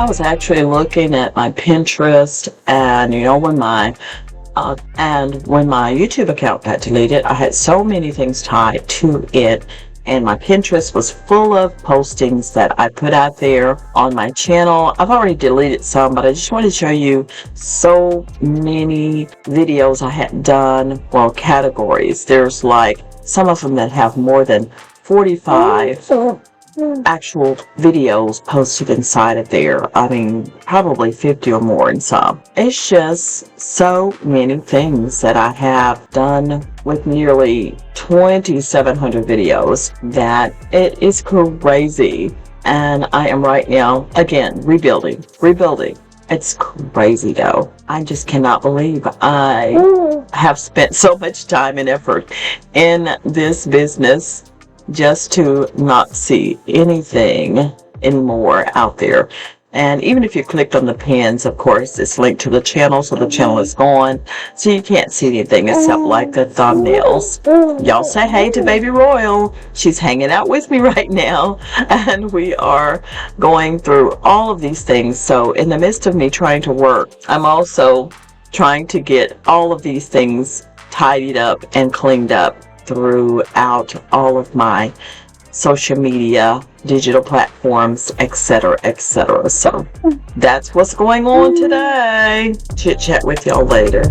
I was actually looking at my Pinterest, and when my YouTube account got deleted, I had so many things tied to it, and my Pinterest was full of postings that I put out there on my channel. I've already deleted some, but I just wanted to show you so many videos I had done, well, categories. There's like some of them that have more than 45 actual videos posted inside of there. I mean, probably 50 or more in some. It's just so many things that I have done with nearly 2,700 videos that it is crazy. And I am right now, again, rebuilding. It's crazy though. I just cannot believe I have spent so much time and effort in this business just to not see anything anymore out there. And even if you clicked on the pins, of course, it's linked to the channel, so the channel is gone, so you can't see anything except like the thumbnails. Y'all say hey to Baby Royal. She's hanging out with me right now, and we are going through all of these things. So in the midst of me trying to work, I'm also trying to get all of these things tidied up and cleaned up throughout all of my social media, digital platforms, etc., etc. So that's what's going on today. Chit chat with y'all later.